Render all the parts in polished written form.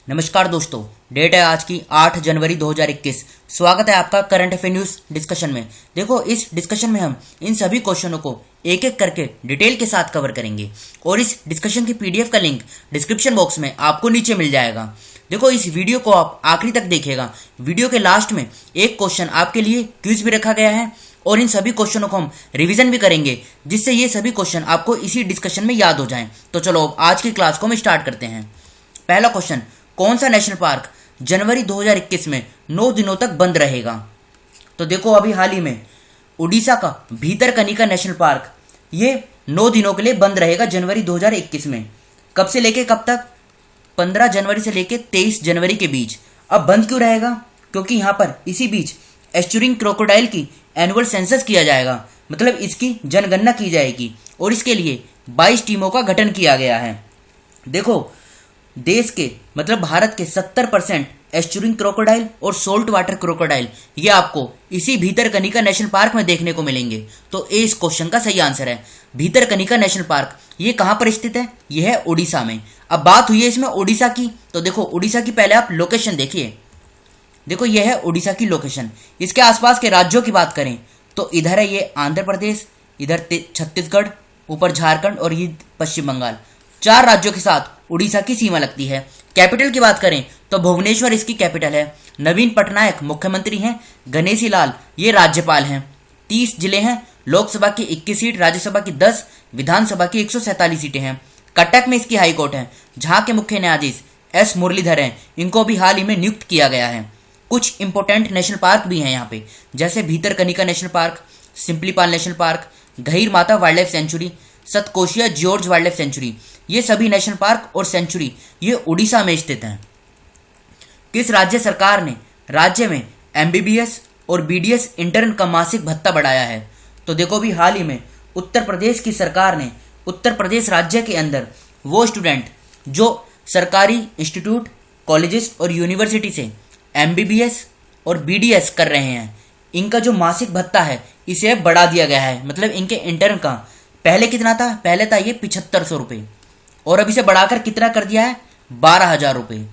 नमस्कार दोस्तों, डेट है आज की 8 जनवरी 2021। स्वागत है आपका करंट अफेयर न्यूज डिस्कशन में। देखो, इस डिस्कशन में हम इन सभी क्वेश्चनों को एक एक करके डिटेल के साथ कवर करेंगे और इस डिस्कशन की पीडीएफ का लिंक डिस्क्रिप्शन बॉक्स में आपको नीचे मिल जाएगा। देखो, इस वीडियो को आप आखिरी तक देखिएगा। वीडियो के लास्ट में एक क्वेश्चन आपके लिए क्विज भी रखा गया है और इन सभी क्वेश्चनों को हम रिवीजन भी करेंगे, जिससे ये सभी क्वेश्चन आपको इसी डिस्कशन में याद हो जाएं। तो चलो आज की क्लास को हम स्टार्ट करते हैं। पहला क्वेश्चन, कौन सा नेशनल पार्क जनवरी 2021 में 9 दिनों तक बंद रहेगा? तो देखो, अभी हाल ही में उड़ीसा का भीतरकनिका नेशनल पार्क ये 9 दिनों के लिए बंद रहेगा जनवरी 2021 में। कब से लेके कब तक? 15 जनवरी से लेके 23 जनवरी के बीच। अब बंद क्यों रहेगा? क्योंकि यहाँ पर इसी बीच एस्चुरिन क्रोकोडाइल की एनुअल सेंसस किया जाएगा, मतलब इसकी जनगणना की जाएगी और इसके लिए 22 टीमों का गठन किया गया है। देखो, देश के मतलब भारत के 70% एस्चुरिन क्रोकोडाइल और सोल्ट वाटर क्रोकोडाइल ये आपको इसी भीतरकनिका नेशनल पार्क में देखने को मिलेंगे। तो ए इस क्वेश्चन का सही आंसर है। भीतरकनिका नेशनल पार्क ये कहाँ पर स्थित है? ये है उड़ीसा में। अब बात हुई है इसमें उड़ीसा की, तो देखो उड़ीसा की पहले आप लोकेशन देखिए। देखो, यह है उड़ीसा की लोकेशन। इसके आसपास के राज्यों की बात करें तो इधर है ये आंध्र प्रदेश, इधर छत्तीसगढ़, ऊपर झारखंड और ये पश्चिम बंगाल। 4 राज्यों के साथ उड़ीसा की सीमा लगती है। कैपिटल की बात करें तो भुवनेश्वर इसकी कैपिटल है। नवीन पटनायक मुख्यमंत्री हैं, गणेशी लाल ये राज्यपाल हैं। 30 जिले हैं, लोकसभा की 21 सीट, राज्यसभा की 10, विधानसभा की 147 सीटें हैं। कटक में इसकी हाईकोर्ट है, जहां के मुख्य न्यायाधीश एस मुरलीधर हैं। इनको भी हाल ही में नियुक्त किया गया है। कुछ इंपोर्टेंट नेशनल पार्क भी हैं यहाँ पे, जैसे Bhitarkanika national park, Similipal national park, गहीर माता wild life sanctuary, Satkosia George wild life sanctuary. ये सभी नेशनल पार्क और सेंचुरी ये उड़ीसा में स्थित हैं। किस राज्य सरकार ने राज्य में एमबीबीएस और बीडीएस इंटर्न का मासिक भत्ता बढ़ाया है? तो देखो, भी हाल ही में उत्तर प्रदेश की सरकार ने उत्तर प्रदेश राज्य के अंदर वो स्टूडेंट जो सरकारी इंस्टीट्यूट, कॉलेजेस और यूनिवर्सिटी से एमबीबीएस और बीडीएस कर रहे हैं, इनका जो मासिक भत्ता है इसे बढ़ा दिया गया है। मतलब इनके इंटर्न का पहले कितना था? पहले था ये 7500 रुपये और अब इसे बढ़ाकर कितना कर दिया है? 12,000 रुपये।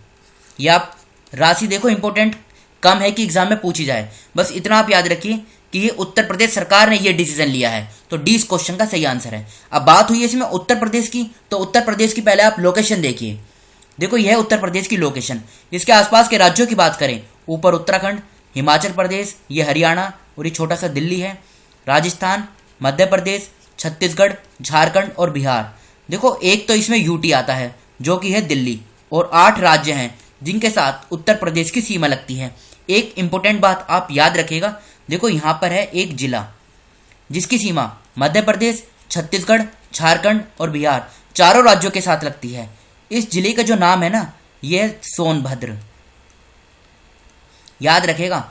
यह आप राशि देखो, इंपॉर्टेंट कम है कि एग्जाम में पूछी जाए। बस इतना आप याद रखिए कि ये उत्तर प्रदेश सरकार ने ये डिसीजन लिया है। तो डी इस क्वेश्चन का सही आंसर है। अब बात हुई है इसमें उत्तर प्रदेश की, तो उत्तर प्रदेश की पहले आप लोकेशन देखिए। देखो, यह है उत्तर प्रदेश की लोकेशन। इसके आसपास के राज्यों की बात करें, ऊपर उत्तराखंड, हिमाचल प्रदेश, ये हरियाणा और ये छोटा सा दिल्ली है, राजस्थान, मध्य प्रदेश, छत्तीसगढ़, झारखंड और बिहार। देखो, एक तो इसमें यूटी आता है जो कि है दिल्ली, और 8 राज्य हैं जिनके साथ उत्तर प्रदेश की सीमा लगती है। एक इंपॉर्टेंट बात आप याद रखिएगा, देखो यहाँ पर है एक जिला जिसकी सीमा मध्य प्रदेश, छत्तीसगढ़, झारखंड और बिहार चारों राज्यों के साथ लगती है। इस जिले का जो नाम है ना, यह है सोनभद्र। याद रखेगा,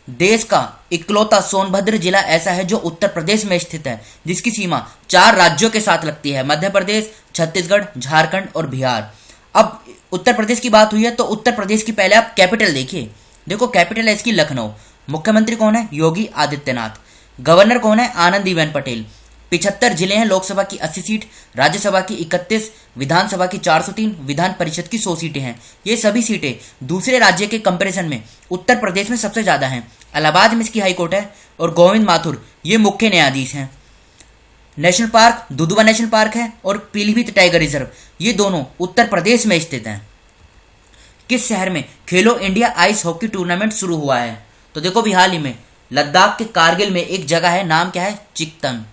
देश का इकलौता सोनभद्र जिला ऐसा है जो उत्तर प्रदेश में स्थित है, जिसकी सीमा 4 राज्यों के साथ लगती है, मध्य प्रदेश, छत्तीसगढ़, झारखंड और बिहार। अब उत्तर प्रदेश की बात हुई है तो उत्तर प्रदेश की पहले आप कैपिटल देखिए। देखो, कैपिटल है इसकी लखनऊ। मुख्यमंत्री कौन है? योगी आदित्यनाथ। गवर्नर कौन है? आनंदीबेन पटेल। 75 जिले हैं, लोकसभा की 80 सीट, राज्यसभा की 31, विधानसभा की 403, विधान परिषद की 100 सीटें हैं। ये सभी सीटें दूसरे राज्य के कंपैरिजन में उत्तर प्रदेश में सबसे ज्यादा हैं। इलाहाबाद में इसकी हाईकोर्ट है और गोविंद माथुर ये मुख्य न्यायाधीश हैं। National park Dudhwa national park है और पीलीभीत टाइगर रिजर्व ये दोनों उत्तर प्रदेश में स्थित हैं। किस शहर में खेलो इंडिया आइस हॉकी टूर्नामेंट शुरू हुआ है? तो देखो, भी हाल ही में लद्दाख के कारगिल में एक जगह है, नाम क्या है? चिकतन।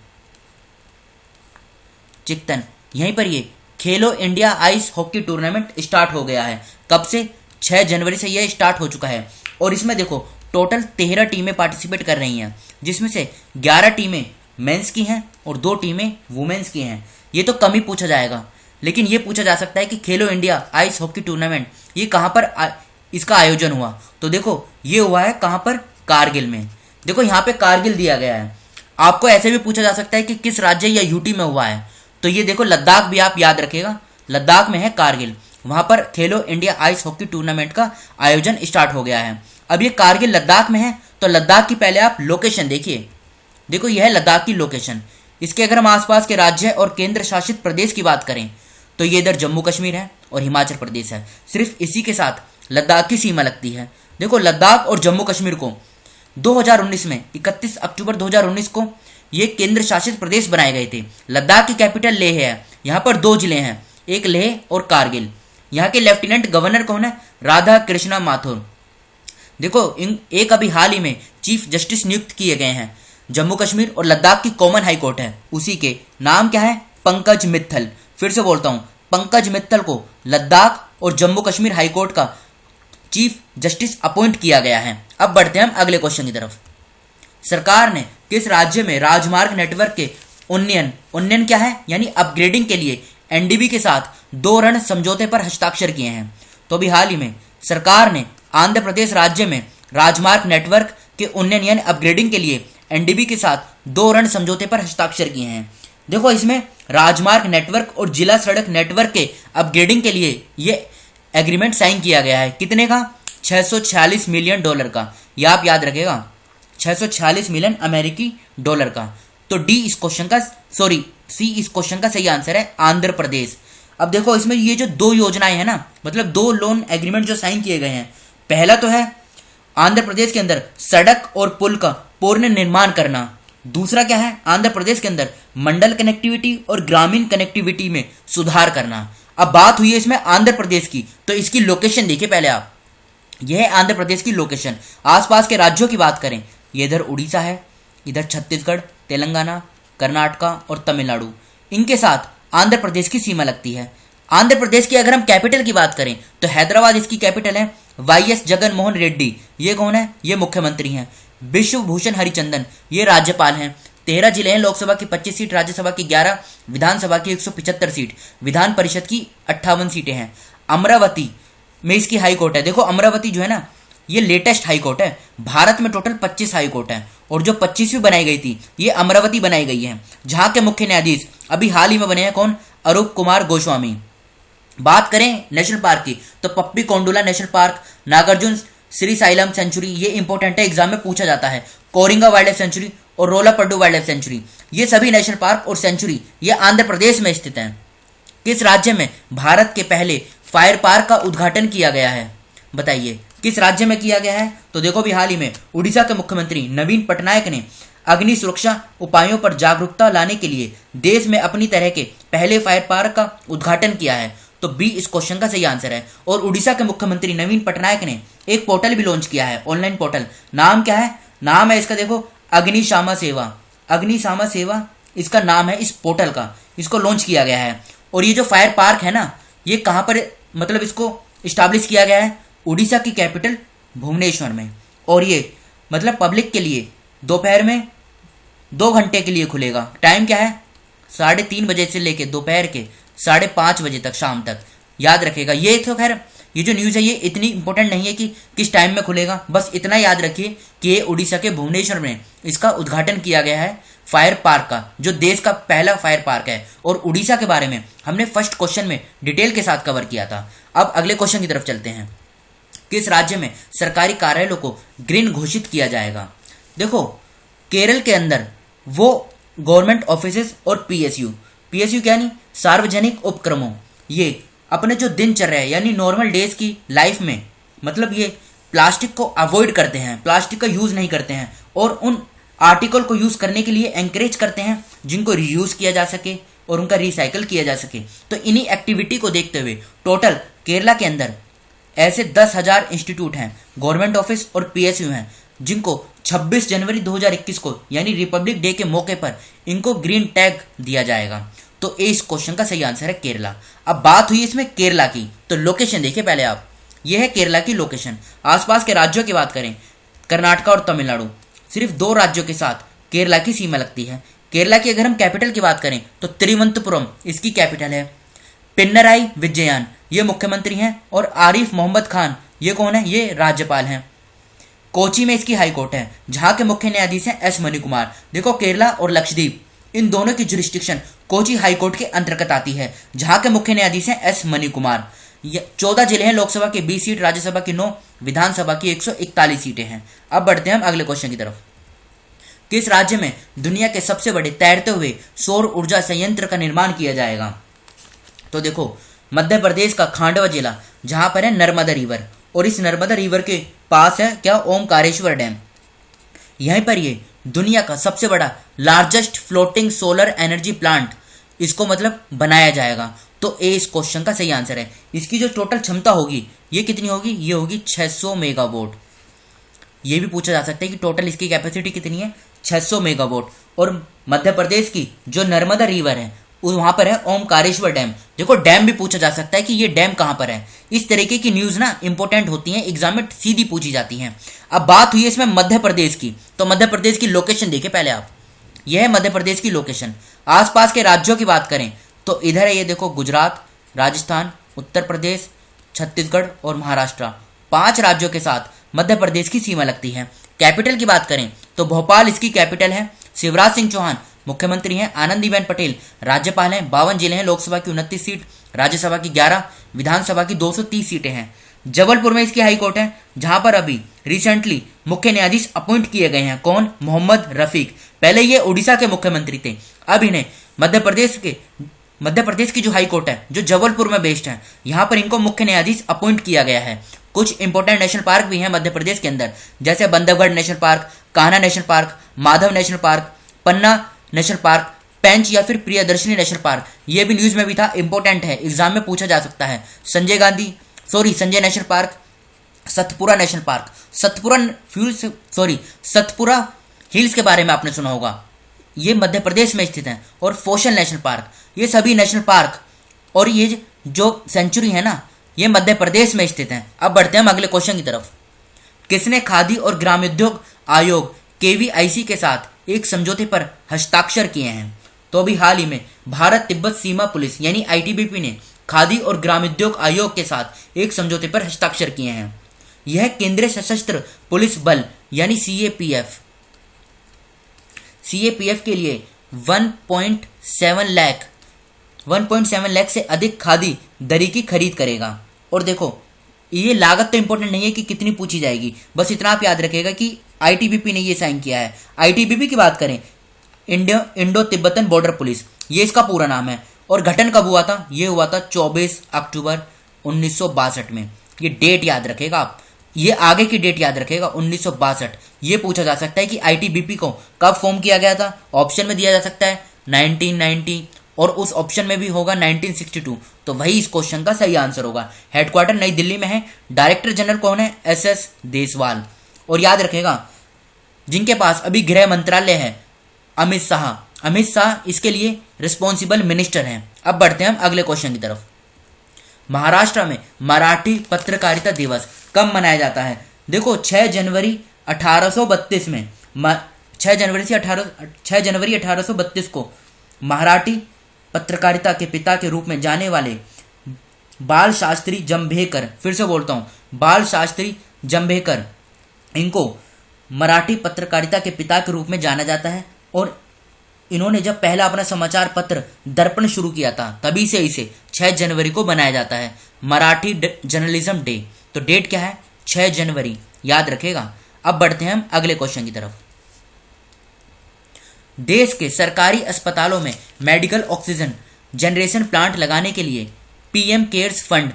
यहीं पर ये खेलो India ice hockey tournament start हो गया है। कब से? 6 जनवरी से यह स्टार्ट हो चुका है और इसमें देखो टोटल 13 टीमें पार्टिसिपेट कर रही हैं, जिसमें से 11 टीमें मेंस की हैं और 2 टीमें वुमेन्स की हैं। ये तो कम ही पूछा जाएगा, लेकिन ये पूछा जा सकता है कि खेलो इंडिया आइस हॉकी टूर्नामेंट ये कहाँ पर इसका आयोजन हुआ? तो देखो, ये हुआ है कहाँ पर? कारगिल में। देखो, यहाँ पे कारगिल दिया गया है। आपको ऐसे भी पूछा जा सकता है कि किस राज्य या यूटी में हुआ है, तो ये देखो लद्दाख भी आप याद रखेगा, लद्दाख में है कारगिल। वहां पर खेलो इंडिया आइस हॉकी टूर्नामेंट का आयोजन स्टार्ट हो गया है। अब ये कारगिल लद्दाख में है, तो लद्दाख की पहले आप लोकेशन देखिए। देखो, यह है लद्दाख की लोकेशन। इसके अगर हम आसपास के राज्य और केंद्र शासित प्रदेश की बात करें तो ये इधर जम्मू कश्मीर है और हिमाचल प्रदेश है। सिर्फ इसी के साथ लद्दाख की सीमा लगती है। देखो लद्दाख और जम्मू कश्मीर को 2019 में 31 अक्टूबर 2019 को ये केंद्र शासित प्रदेश बनाए गए थे। लद्दाख की कैपिटल लेह है। यहाँ पर 2 जिले हैं, एक लेह और कारगिल। यहाँ के लेफ्टिनेंट गवर्नर कौन है? राधा कृष्णा माथुर। देखो एक अभी हाल ही में चीफ जस्टिस नियुक्त किए गए हैं। जम्मू कश्मीर और लद्दाख की कॉमन हाई कोर्ट है, उसी के नाम क्या है? पंकज मित्तल। फिर से बोलता हूँ, पंकज मित्तल को लद्दाख और जम्मू कश्मीर हाई कोर्ट का चीफ जस्टिस अपॉइंट किया गया है। अब बढ़ते हैं हम अगले क्वेश्चन की तरफ। सरकार ने किस राज्य में राजमार्ग नेटवर्क के उन्नयन क्या है यानी अपग्रेडिंग के लिए एनडीबी के साथ 2 ऋण समझौते पर हस्ताक्षर किए हैं? तो अभी हाल ही में सरकार ने आंध्र प्रदेश राज्य में राजमार्ग नेटवर्क के उन्नयन यानी अपग्रेडिंग के लिए एनडीबी के साथ 2 ऋण समझौते पर हस्ताक्षर किए हैं। देखो इसमें राजमार्ग नेटवर्क और जिला सड़क नेटवर्क के अपग्रेडिंग के लिए ये एग्रीमेंट साइन किया गया है। कितने का? $646 मिलियन का। यह आप याद रखेगा, 646 मिलियन अमेरिकी डॉलर का। तो सी इस क्वेश्चन का सही आंसर है, आंध्र प्रदेश। अब देखो इसमें ये जो 2 योजनाएं हैं ना, मतलब 2 लोन एग्रीमेंट जो साइन किए गए हैं, पहला तो है आंध्र प्रदेश के अंदर सड़क और पुल का पूर्ण निर्माण करना। दूसरा क्या है? आंध्र प्रदेश के अंदर मंडल कनेक्टिविटी और ग्रामीण कनेक्टिविटी में सुधार करना। अब बात हुई है इसमें आंध्र प्रदेश की, तो इसकी लोकेशन देखिए पहले आप। यह है आंध्र प्रदेश की लोकेशन। आसपास के राज्यों की बात करें, ये इधर उड़ीसा है, इधर छत्तीसगढ़, तेलंगाना, कर्नाटका और तमिलनाडु, इनके साथ आंध्र प्रदेश की सीमा लगती है। आंध्र प्रदेश की अगर हम कैपिटल की बात करें तो हैदराबाद इसकी कैपिटल है। वाईएस जगन मोहन रेड्डी ये कौन है? ये मुख्यमंत्री हैं। विश्व भूषण हरिचंदन ये राज्यपाल हैं। 13 जिले हैं, लोकसभा की 25 सीट, राज्यसभा की 11, विधानसभा की 175 सीट, विधान परिषद की 58 सीटें हैं। अमरावती में इसकी हाई कोर्ट है। देखो अमरावती जो है ना, ये लेटेस्ट हाई कोर्ट है। भारत में टोटल 25 हाई कोर्ट है और जो 25वीं बनाई गई थी ये अमरावती बनाई गई है, जहां के मुख्य न्यायाधीश अभी हाल ही में बने हैं कौन? अरूप कुमार गोस्वामी। बात करें नेशनल पार्क की तो Papi Kondalu national park, Nagarjuna Srisailam sanctuary, ये इंपॉर्टेंट है, एग्जाम में पूछा जाता है। कोरिंगा वाइल्ड लाइफ सेंचुरी और रोलापड्डू वाइल्ड लाइफ सेंचुरी, ये सभी नेशनल पार्क और सेंचुरी ये आंध्र प्रदेश में स्थित हैं। किस राज्य में भारत के पहले फायर पार्क का उद्घाटन किया गया है? बताइए किस राज्य में किया गया है? तो देखो भी हाल ही में उड़ीसा के मुख्यमंत्री नवीन पटनायक ने अग्नि सुरक्षा उपायों पर जागरूकता लाने के लिए देश में अपनी तरह के पहले फायर पार्क का उद्घाटन किया है। तो बी इस क्वेश्चन का सही आंसर है। और उड़ीसा के मुख्यमंत्री नवीन पटनायक ने एक पोर्टल भी लॉन्च किया है, ऑनलाइन पोर्टल। नाम क्या है? नाम है इसका देखो अग्निशामा सेवा। अग्निशामा सेवा इसका नाम है इस पोर्टल का, इसको लॉन्च किया गया है। और ये जो फायर पार्क है ना, ये कहाँ पर मतलब इसको इस्टेब्लिश किया गया है? उड़ीसा की कैपिटल भुवनेश्वर में। और ये मतलब पब्लिक के लिए दोपहर में 2 घंटे के लिए खुलेगा। टाइम क्या है? 3:30 बजे से लेके दोपहर के 5:30 बजे तक, शाम तक। याद रखेगा। ये तो खैर ये जो न्यूज़ है ये इतनी इंपॉर्टेंट नहीं है कि किस टाइम में खुलेगा, बस इतना याद रखिए कि ये उड़ीसा के भुवनेश्वर में इसका उद्घाटन किया गया है फायर पार्क का, जो देश का पहला फायर पार्क है। और उड़ीसा के बारे में हमने फर्स्ट क्वेश्चन में डिटेल के साथ कवर किया था। अब अगले क्वेश्चन की तरफ चलते हैं। किस राज्य में सरकारी कार्यालयों को ग्रीन घोषित किया जाएगा? देखो केरल के अंदर वो गवर्नमेंट ऑफिसेज और पीएसयू क्या नहीं, सार्वजनिक उपक्रमों, ये अपने जो दिनचर्या है यानी नॉर्मल डेज की लाइफ में मतलब ये प्लास्टिक को अवॉइड करते हैं, प्लास्टिक का यूज़ नहीं करते हैं और उन आर्टिकल को यूज़ करने के लिए एंकरेज करते हैं जिनको रीयूज़ किया जा सके और उनका रिसाइकल किया जा सके। तो इन्हीं एक्टिविटी को देखते हुए टोटल केरला के अंदर ऐसे 10,000 इंस्टीट्यूट हैं, गवर्नमेंट ऑफिस और पीएसयू हैं, जिनको 26 जनवरी 2021 को यानी रिपब्लिक डे के मौके पर इनको ग्रीन टैग दिया जाएगा। तो इस क्वेश्चन का सही आंसर है केरला। अब बात हुई इसमें केरला की, तो लोकेशन देखिए पहले आप। यह है केरला की लोकेशन। आसपास के राज्यों की बात करें, कर्नाटका और तमिलनाडु, सिर्फ 2 राज्यों के साथ केरला की सीमा लगती है। केरला की अगर हम कैपिटल की बात करें तो तिरुवनंतपुरम इसकी कैपिटल है। पिन्नराई विजयन ये मुख्यमंत्री हैं और आरिफ मोहम्मद खान ये कौन है? ये राज्यपाल हैं। कोची में इसकी हाई कोर्ट है, जहां के मुख्य न्यायाधीश हैं एस मणिकुमार। देखो केरला और लक्षद्वीप इन दोनों की जुरिस्डिक्शन कोची हाई कोर्ट के अंतर्गत आती है, जहां के मुख्य न्यायाधीश हैं एस मणिकुमार। 14 जिले हैं, लोकसभा की 20 सीट, राज्यसभा की 9, विधानसभा की 141 सीटें हैं। अब बढ़ते हैं हम अगले क्वेश्चन की तरफ। किस राज्य में दुनिया के सबसे बड़े तैरते हुए सौर ऊर्जा संयंत्र का निर्माण किया जाएगा? तो देखो मध्य प्रदेश का खांडवा जिला जहां पर है नर्मदा रिवर, और इस नर्मदा रिवर के पास है क्या, ओमकारेश्वर डैम। यहीं पर ये दुनिया का सबसे बड़ा largest floating solar energy plant इसको मतलब बनाया जाएगा। तो ए इस क्वेश्चन का सही आंसर है। इसकी जो टोटल क्षमता होगी ये कितनी होगी, ये होगी 600 मेगावाट। ये भी पूछा जा सकता है कि टोटल इसकी कैपेसिटी कितनी है, 600 मेगावाट। और मध्य प्रदेश की जो नर्मदा रिवर है वहां पर है ओमकारेश्वर डैम। देखो डैम भी पूछा जा सकता है कि ये डैम कहां पर है। इस तरीके की न्यूज ना इंपॉर्टेंट होती हैं, एग्जाम में सीधी पूछी जाती हैं। अब बात हुई है इसमें मध्य प्रदेश की, तो मध्य प्रदेश की लोकेशन देखिए पहले आप। यह है मध्य प्रदेश की लोकेशन। आसपास के राज्यों की बात करें तो इधर है ये देखो, गुजरात, राजस्थान, उत्तर प्रदेश, छत्तीसगढ़ और महाराष्ट्र, 5 राज्यों के साथ मध्य प्रदेश की सीमा लगती है। कैपिटल की बात करें तो भोपाल इसकी कैपिटल है। शिवराज सिंह चौहान मुख्यमंत्री हैं, आनंदीबेन पटेल राज्यपाल हैं। 52 जिले हैं, लोकसभा की 29 सीट, राज्यसभा की 11, विधानसभा की 230 सीटें हैं। जबलपुर में इसकी हाई कोर्ट है, जहां पर अभी रिसेंटली मुख्य न्यायाधीश अपॉइंट किए गए हैं। कौन, मोहम्मद रफीक। पहले ये उड़ीसा के मुख्यमंत्री थे, अब इन्हें मध्य प्रदेश की जो हाई कोर्ट है जो जबलपुर में बेस्ड है, यहाँ पर इनको मुख्य न्यायाधीश अपॉइंट किया गया है। कुछ इंपॉर्टेंट नेशनल पार्क भी हैं मध्य प्रदेश के अंदर, जैसे Bandhavgarh national park, Kanha national park, Madhav national park, Panna national park, Pench या फिर प्रियदर्शनी नेशनल पार्क। ये भी न्यूज में भी था, इंपॉर्टेंट है, एग्जाम में पूछा जा सकता है। Sanjay national park, Satpura national park, Satpura hills के बारे में आपने सुना होगा, ये मध्य प्रदेश में स्थित है। और फोशल नेशनल पार्क, ये सभी नेशनल पार्क और ये जो सेंचुरी है ना, ये मध्य प्रदेश में स्थित है। अब बढ़ते हैं हम अगले क्वेश्चन की तरफ। किसने खादी और ग्रामोद्योग आयोग केवीआईसी के साथ एक समझौते पर हस्ताक्षर किए हैं? तो अभी हाल ही में भारत तिब्बत सीमा पुलिस यानी आईटीबीपी ने खादी और ग्रामोद्योग आयोग के साथ एक समझौते पर हस्ताक्षर किए हैं। यह केंद्रीय सशस्त्र पुलिस बल यानी सीएपीएफ के लिए 1.7 लाख से अधिक खादी दरी की खरीद करेगा। और देखो ये लागत तो इंपॉर्टेंट नहीं है कि कितनी पूछी जाएगी, बस इतना आप याद रखिएगा कि आईटीबीपी ने ये साइन किया है। आईटीबीपी की बात करें, इंडो तिब्बतन बॉर्डर पुलिस, ये इसका पूरा नाम है। और गठन कब हुआ था? ये हुआ था 24 अक्टूबर 1962 में। ये डेट याद रखेगा आप, ये आगे की डेट याद रखेगा 1962। ये पूछा जा सकता है कि आईटीबीपी को कब फॉर्म किया गया था। ऑप्शन में दिया जा सकता है 1990 और उस ऑप्शन में भी होगा 1962, तो वही इस क्वेश्चन का सही आंसर होगा। हेडक्वार्टर नई दिल्ली में है। डायरेक्टर जनरल कौन है? एसएस देशवाल। और याद रखेगा जिनके पास अभी गृह मंत्रालय है, अमित शाह इसके लिए रिस्पॉन्सिबल मिनिस्टर हैं। अब बढ़ते हैं हम अगले क्वेश्चन की तरफ। महाराष्ट्र में मराठी पत्रकारिता दिवस कब मनाया जाता है? देखो 6 जनवरी 1832 में 6 जनवरी 1832 को मराठी पत्रकारिता के पिता के रूप में जाने वाले बाल शास्त्री जंभेकर, फिर से बोलता हूँ, बाल शास्त्री जंभेकर, इनको मराठी पत्रकारिता के पिता के रूप में जाना जाता है। और इन्होंने जब पहला अपना समाचार पत्र दर्पण शुरू किया था, तभी से इसे 6 जनवरी को बनाया जाता है मराठी जर्नलिज्म डे। तो डेट क्या है? 6 जनवरी, याद रखेगा। अब बढ़ते हैं हम अगले क्वेश्चन की तरफ। देश के सरकारी अस्पतालों में मेडिकल ऑक्सीजन जनरेशन प्लांट लगाने के लिए पीएम केयर्स फंड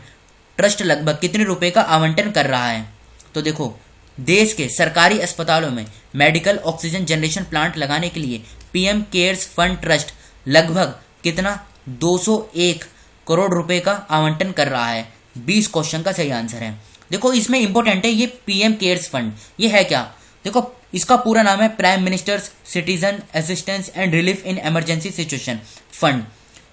ट्रस्ट लगभग कितने रुपए का आवंटन कर रहा है? तो देखो देश के सरकारी अस्पतालों में मेडिकल ऑक्सीजन जनरेशन प्लांट लगाने के लिए पीएम केयर्स फंड ट्रस्ट लगभग कितना, 201 करोड़ रुपए का आवंटन कर रहा है। 20 क्वेश्चन का सही आंसर है। देखो इसमें इंपॉर्टेंट है ये पीएम केयर्स फंड, ये है क्या? देखो इसका पूरा नाम है prime ministers citizen assistance and relief in emergency situation fund.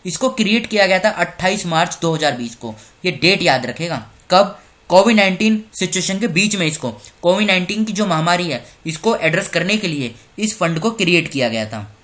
इसको क्रिएट किया गया था 28 मार्च 2020 को। ये डेट याद रखेगा, कब? कोविड-19 सिचुएशन के बीच में इसको, कोविड-19 की जो महामारी है इसको एड्रेस करने के लिए इस फंड को क्रिएट किया गया था।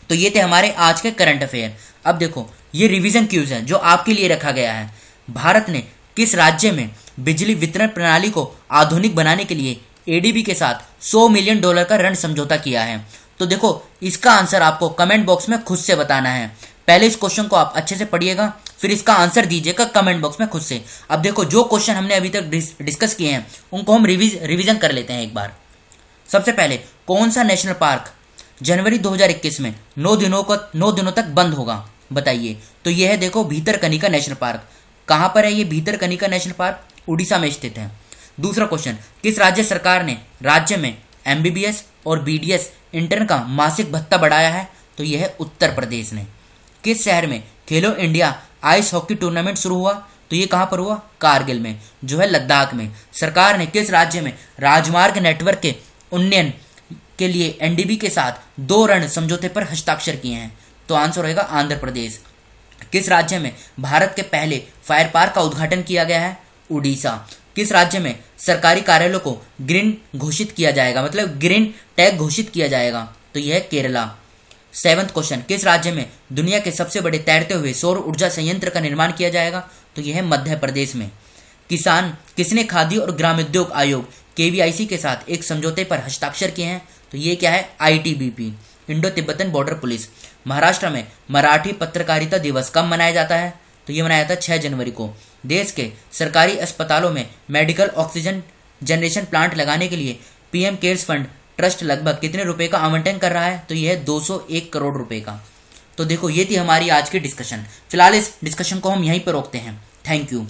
तो ये थे हमारे आज के करंट अफेयर। अब देखो ये रिवीजन क्यूज है जो आपके लिए रखा गया है। भारत ने किस राज्य में बिजली वितरण प्रणाली को आधुनिक बनाने के लिए एडीबी के साथ $100 मिलियन का ऋण समझौता किया है? तो देखो इसका आंसर आपको कमेंट बॉक्स में खुद से बताना है। पहले इस क्वेश्चन को आप अच्छे से पढ़िएगा, फिर इसका आंसर दीजिएगा कमेंट बॉक्स में खुद से। अब देखो जो क्वेश्चन हमने अभी तक डिस्कस किए हैं उनको हम रिवीजन कर लेते हैं एक बार। सबसे पहले कौन सा नेशनल पार्क जनवरी 2021 में 9 दिनों तक बंद होगा? बताइए। तो यह है देखो भीतरकनिका नेशनल पार्क। कहाँ पर है ये भीतरकनिका नेशनल पार्क? उड़ीसा में स्थित है। दूसरा क्वेश्चन, किस राज्य सरकार ने राज्य में एमबीबीएस और बीडीएस इंटर्न का मासिक भत्ता बढ़ाया है? तो यह है उत्तर प्रदेश ने। किस शहर में खेलो इंडिया आइस हॉकी टूर्नामेंट शुरू हुआ? तो ये कहाँ पर हुआ? कारगिल में, जो है लद्दाख में। सरकार ने किस राज्य में राजमार्ग नेटवर्क के उन्नयन के लिए एनडीबी के साथ 2 ऋण समझौते पर हस्ताक्षर किए हैं? तो आंसर होगा आंध्र प्रदेश। किस राज्य में भारत के पहले फायर पार्क का उद्घाटन किया गया है? उड़ीसा। किस राज्य में सरकारी कार्यालयों को ग्रीन घोषित किया जाएगा, मतलब ग्रीन टैग घोषित किया जाएगा? तो यह है केरला। 7th क्वेश्चन, किस राज्य में दुनिया के सबसे बड़े तैरते हुए सौर ऊर्जा संयंत्र का निर्माण किया जाएगा? तो यह है मध्य प्रदेश में। किसने खादी और ग्रामोद्योग आयोग केवीआईसी के साथ एक समझौते पर हस्ताक्षर किए हैं? तो ये क्या है? ITBP, Indo Tibetan border police. Maharashtra में मराठी पत्रकारिता दिवस कब मनाया जाता है? तो ये मनाया जाता है 6 जनवरी को। देश के सरकारी अस्पतालों में मेडिकल ऑक्सीजन जनरेशन प्लांट लगाने के लिए पीएम केयर्स फंड ट्रस्ट लगभग कितने रुपए का आवंटन कर रहा है? तो यह है 201 करोड़ रुपए का। तो देखो ये थी हमारी आज की डिस्कशन। फिलहाल इस डिस्कशन को हम यहीं पर रोकते हैं। Thank you.